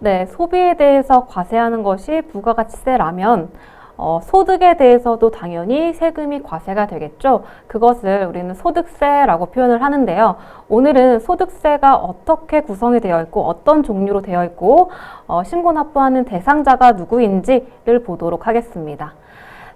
네, 소비에 대해서 과세하는 것이 부가가치세라면 소득에 대해서도 당연히 세금이 과세가 되겠죠. 그것을 우리는 소득세라고 표현을 하는데요. 오늘은 소득세가 어떻게 구성이 되어 있고 어떤 종류로 되어 있고 신고 납부하는 대상자가 누구인지를 보도록 하겠습니다.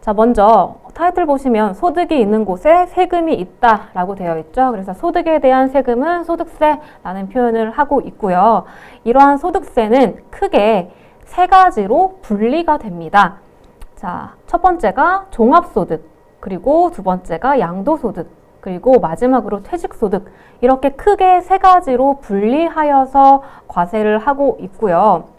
자, 먼저 타이틀 보시면 소득이 있는 곳에 세금이 있다라고 되어 있죠. 그래서 소득에 대한 세금은 소득세라는 표현을 하고 있고요. 이러한 소득세는 크게 세 가지로 분리가 됩니다. 자, 첫 번째가 종합소득, 그리고 두 번째가 양도소득, 그리고 마지막으로 퇴직소득, 이렇게 크게 세 가지로 분리하여서 과세를 하고 있고요.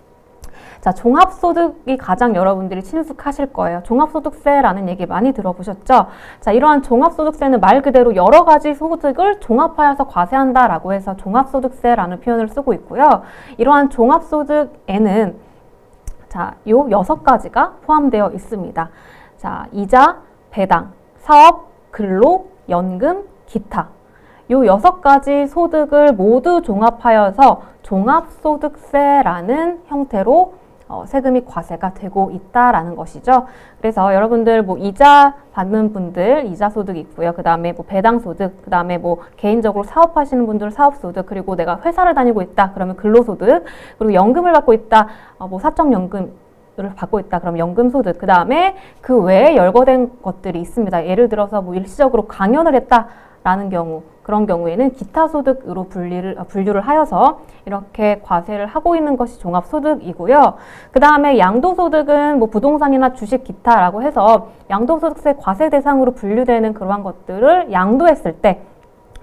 자, 종합소득이 가장 여러분들이 친숙하실 거예요. 종합소득세라는 얘기 많이 들어보셨죠? 자, 이러한 종합소득세는 말 그대로 여러 가지 소득을 종합하여서 과세한다라고 해서 종합소득세라는 표현을 쓰고 있고요. 이러한 종합소득에는 자, 요 6가지가 포함되어 있습니다. 자, 이자, 배당, 사업, 근로, 연금, 기타. 요 6가지 소득을 모두 종합하여서 종합소득세라는 형태로 세금이 과세가 되고 있다라는 것이죠. 그래서 여러분들 뭐 이자 받는 분들 이자 소득이 있고요. 그 다음에 뭐 배당 소득, 그 다음에 뭐 개인적으로 사업하시는 분들 사업 소득, 그리고 내가 회사를 다니고 있다 그러면 근로소득, 그리고 연금을 받고 있다 뭐 사적연금 을 받고 있다 그럼 연금소득, 그 다음에 그 외에 열거된 것들이 있습니다. 예를 들어서 뭐 일시적으로 강연을 했다라는 경우, 그런 경우에는 기타소득으로 분류를 하여서 이렇게 과세를 하고 있는 것이 종합소득이고요. 그 다음에 양도소득은 뭐 부동산이나 주식 기타라고 해서 양도소득세 과세 대상으로 분류되는 그러한 것들을 양도했을 때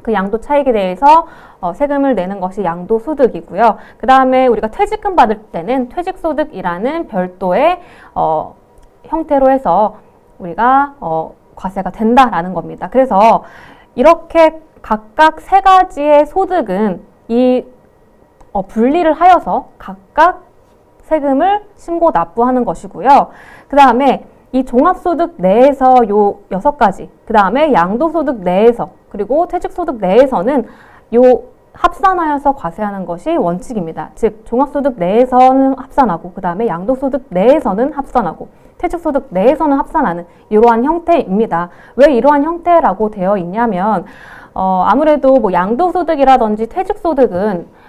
그 양도 차익에 대해서 세금을 내는 것이 양도소득이고요. 그 다음에 우리가 퇴직금 받을 때는 퇴직소득이라는 별도의 형태로 해서 우리가 과세가 된다라는 겁니다. 그래서 이렇게 각각 세 가지의 소득은 이 분리를 하여서 각각 세금을 신고 납부하는 것이고요. 그 다음에 이 종합소득 내에서 요 6가지, 그 다음에 양도소득 내에서, 그리고 퇴직소득 내에서는 요 합산하여서 과세하는 것이 원칙입니다. 즉 종합소득 내에서는 합산하고, 그 다음에 양도소득 내에서는 합산하고, 퇴직소득 내에서는 합산하는 이러한 형태입니다. 왜 이러한 형태라고 되어 있냐면 아무래도 뭐 양도소득이라든지 퇴직소득은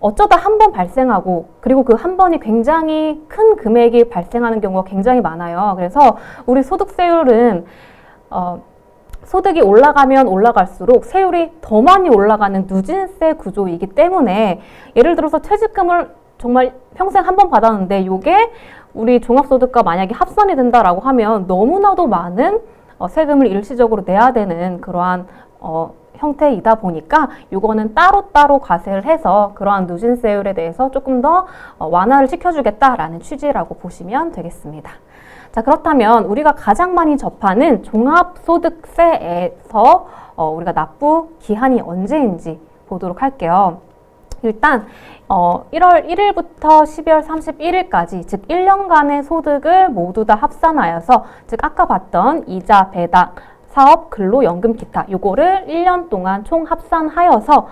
어쩌다 한 번 발생하고, 그리고 그 한 번이 굉장히 큰 금액이 발생하는 경우가 굉장히 많아요. 그래서 우리 소득세율은 소득이 올라가면 올라갈수록 세율이 더 많이 올라가는 누진세 구조이기 때문에, 예를 들어서 퇴직금을 정말 평생 한 번 받았는데 이게 우리 종합소득과 만약에 합산이 된다라고 하면 너무나도 많은 세금을 일시적으로 내야 되는 그러한 형태이다 보니까 이거는 따로따로 과세를 해서 그러한 누진세율에 대해서 조금 더 완화를 시켜주겠다라는 취지라고 보시면 되겠습니다. 자, 그렇다면 우리가 가장 많이 접하는 종합소득세에서 우리가 납부 기한이 언제인지 보도록 할게요. 일단 1월 1일부터 12월 31일까지, 즉 1년간의 소득을 모두 다 합산하여서, 즉 아까 봤던 이자, 배당, 사업, 근로, 연금, 기타 요거를 1년 동안 총 합산하여서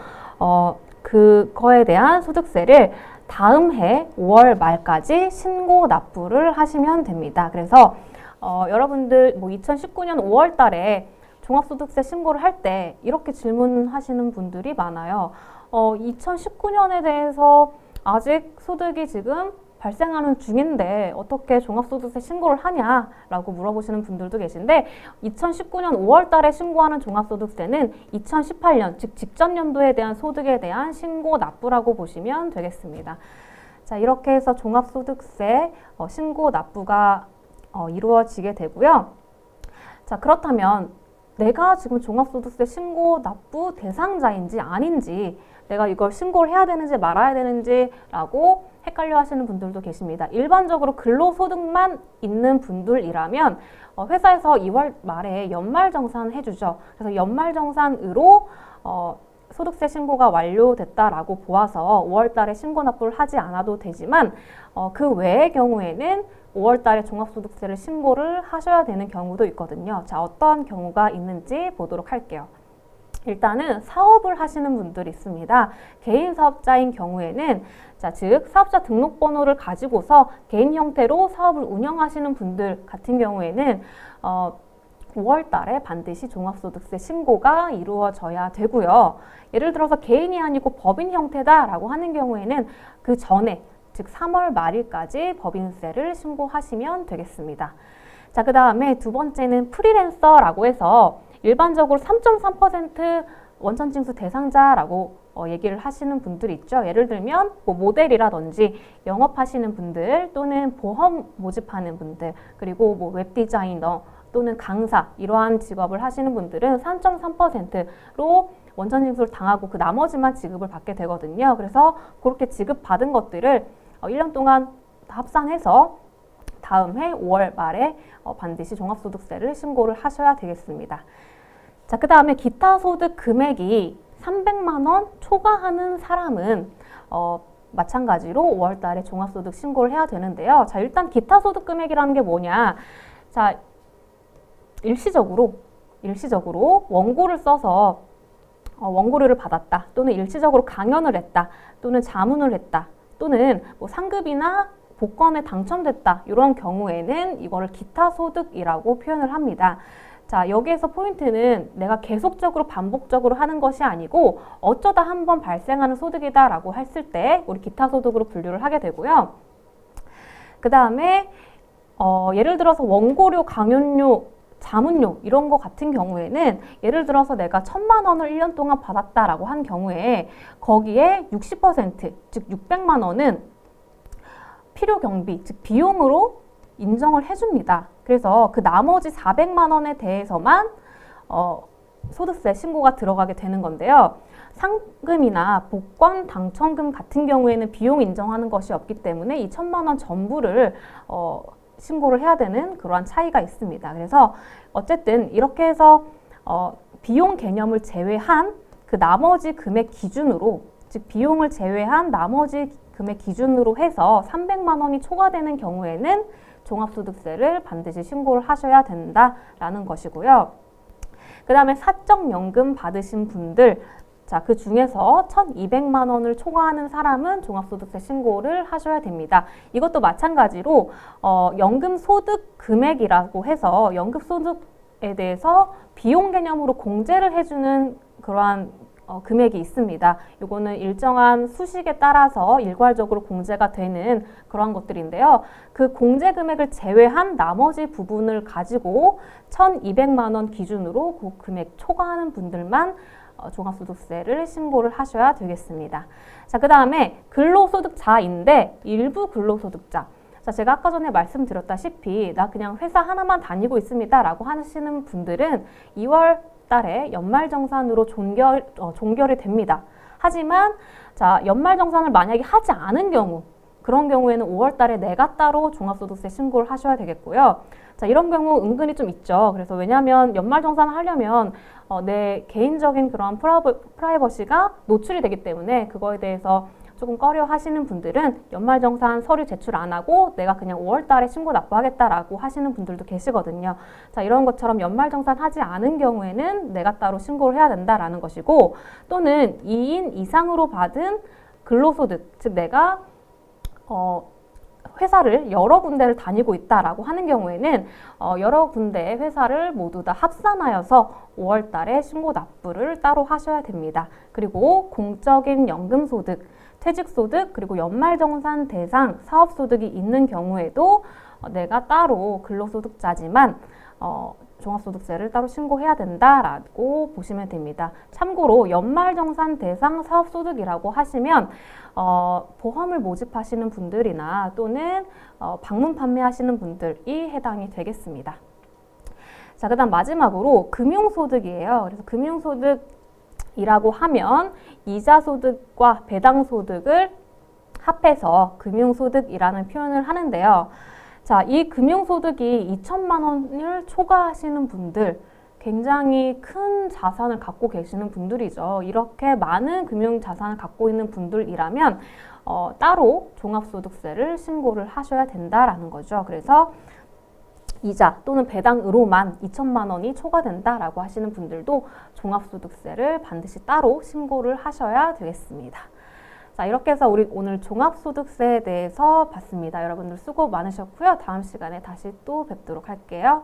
그거에 대한 소득세를 다음 해 5월 말까지 신고 납부를 하시면 됩니다. 그래서 여러분들 뭐 2019년 5월 달에 종합소득세 신고를 할 때 이렇게 질문하시는 분들이 많아요. 2019년에 대해서 아직 소득이 지금 발생하는 중인데 어떻게 종합소득세 신고를 하냐라고 물어보시는 분들도 계신데, 2019년 5월 달에 신고하는 종합소득세는 2018년, 즉 직전 연도에 대한 소득에 대한 신고 납부라고 보시면 되겠습니다. 자, 이렇게 해서 종합소득세 신고 납부가 이루어지게 되고요. 자, 그렇다면 내가 지금 종합소득세 신고 납부 대상자인지 아닌지, 내가 이걸 신고를 해야 되는지 말아야 되는지라고 헷갈려 하시는 분들도 계십니다. 일반적으로 근로소득만 있는 분들이라면 회사에서 2월 말에 연말정산 해주죠. 그래서 연말정산으로 소득세 신고가 완료됐다라고 보아서 5월 달에 신고 납부를 하지 않아도 되지만 그 외의 경우에는 5월 달에 종합소득세를 신고를 하셔야 되는 경우도 있거든요. 자, 어떤 경우가 있는지 보도록 할게요. 일단은 사업을 하시는 분들이 있습니다. 개인 사업자인 경우에는 즉 사업자 등록번호를 가지고서 개인 형태로 사업을 운영하시는 분들 같은 경우에는 5월 달에 반드시 종합소득세 신고가 이루어져야 되고요. 예를 들어서 개인이 아니고 법인 형태다라고 하는 경우에는 그 전에 즉 3월 말일까지 법인세를 신고하시면 되겠습니다. 자, 그 다음에 두 번째는 프리랜서라고 해서 일반적으로 3.3% 원천징수 대상자라고 얘기를 하시는 분들이 있죠. 예를 들면 뭐 모델이라든지 영업하시는 분들 또는 보험 모집하는 분들 그리고 뭐 웹디자이너 또는 강사 이러한 직업을 하시는 분들은 3.3%로 원천징수를 당하고 그 나머지만 지급을 받게 되거든요. 그래서 그렇게 지급받은 것들을 1년 동안 합산해서 다음 해 5월 말에 반드시 종합소득세를 신고를 하셔야 되겠습니다. 자, 그 다음에 기타 소득 금액이 300만 원 초과하는 사람은 마찬가지로 5월 달에 종합소득 신고를 해야 되는데요. 자, 일단 기타 소득 금액이라는 게 뭐냐? 자, 일시적으로 원고를 써서 원고료를 받았다 또는 일시적으로 강연을 했다 또는 자문을 했다 또는 뭐 상급이나 복권에 당첨됐다 이런 경우에는 이거를 기타 소득이라고 표현을 합니다. 자, 여기에서 포인트는 내가 계속적으로 반복적으로 하는 것이 아니고 어쩌다 한번 발생하는 소득이다 라고 했을 때 우리 기타 소득으로 분류를 하게 되고요. 그 다음에 예를 들어서 원고료, 강연료, 자문료 이런 거 같은 경우에는 예를 들어서 내가 1,000만 원을 1년 동안 받았다라고 한 경우에 거기에 60% 즉 600만 원은 필요 경비 즉 비용으로 인정을 해줍니다. 그래서 그 나머지 400만 원에 대해서만 소득세 신고가 들어가게 되는 건데요. 상금이나 복권 당첨금 같은 경우에는 비용 인정하는 것이 없기 때문에 이 1,000만 원 전부를 신고를 해야 되는 그러한 차이가 있습니다. 그래서 어쨌든 이렇게 해서 비용 개념을 제외한 그 나머지 금액 기준으로 즉 비용을 제외한 나머지 금액 기준으로 해서 300만 원이 초과되는 경우에는 종합소득세를 반드시 신고를 하셔야 된다라는 것이고요. 그 다음에 사적연금 받으신 분들 자, 그 중에서 1,200만 원을 초과하는 사람은 종합소득세 신고를 하셔야 됩니다. 이것도 마찬가지로 연금 소득 금액이라고 해서 연금 소득에 대해서 비용 개념으로 공제를 해주는 그러한 금액이 있습니다. 이거는 일정한 수식에 따라서 일괄적으로 공제가 되는 그런 것들인데요. 그 공제 금액을 제외한 나머지 부분을 가지고 1,200만 원 기준으로 그 금액 초과하는 분들만 종합소득세를 신고를 하셔야 되겠습니다. 자, 그 다음에 근로소득자인데 일부 근로소득자. 자, 제가 아까 전에 말씀드렸다시피 나 그냥 회사 하나만 다니고 있습니다 라고 하시는 분들은 2월 달에 연말정산으로 종결이 됩니다. 하지만 자, 연말정산을 만약에 하지 않은 경우 그런 경우에는 5월 달에 내가 따로 종합소득세 신고를 하셔야 되겠고요. 자, 이런 경우 은근히 좀 있죠. 그래서 왜냐하면 연말정산을 하려면 내 개인적인 그런 프라이버시가 노출이 되기 때문에 그거에 대해서 조금 꺼려 하시는 분들은 연말정산 서류 제출 안 하고 내가 그냥 5월 달에 신고 납부하겠다라고 하시는 분들도 계시거든요. 자, 이런 것처럼 연말정산 하지 않은 경우에는 내가 따로 신고를 해야 된다라는 것이고 또는 2인 이상으로 받은 근로소득, 즉 내가 회사를 여러 군데를 다니고 있다라고 하는 경우에는 여러 군데의 회사를 모두 다 합산하여서 5월 달에 신고 납부를 따로 하셔야 됩니다. 그리고 공적인 연금소득, 퇴직소득, 그리고 연말정산 대상 사업소득이 있는 경우에도 내가 따로 근로소득자지만 종합소득세를 따로 신고해야 된다라고 보시면 됩니다. 참고로 연말정산 대상 사업소득이라고 하시면 보험을 모집하시는 분들이나 또는 방문 판매하시는 분들이 해당이 되겠습니다. 자, 그 다음 마지막으로 금융소득이에요. 그래서 금융소득이라고 하면 이자소득과 배당소득을 합해서 금융소득이라는 표현을 하는데요. 자, 이 금융소득이 2천만 원을 초과하시는 분들 굉장히 큰 자산을 갖고 계시는 분들이죠. 이렇게 많은 금융자산을 갖고 있는 분들이라면 따로 종합소득세를 신고를 하셔야 된다라는 거죠. 그래서 이자 또는 배당으로만 2천만 원이 초과된다라고 하시는 분들도 종합소득세를 반드시 따로 신고를 하셔야 되겠습니다. 자, 이렇게 해서 우리 오늘 종합소득세에 대해서 봤습니다. 여러분들 수고 많으셨고요. 다음 시간에 다시 또 뵙도록 할게요.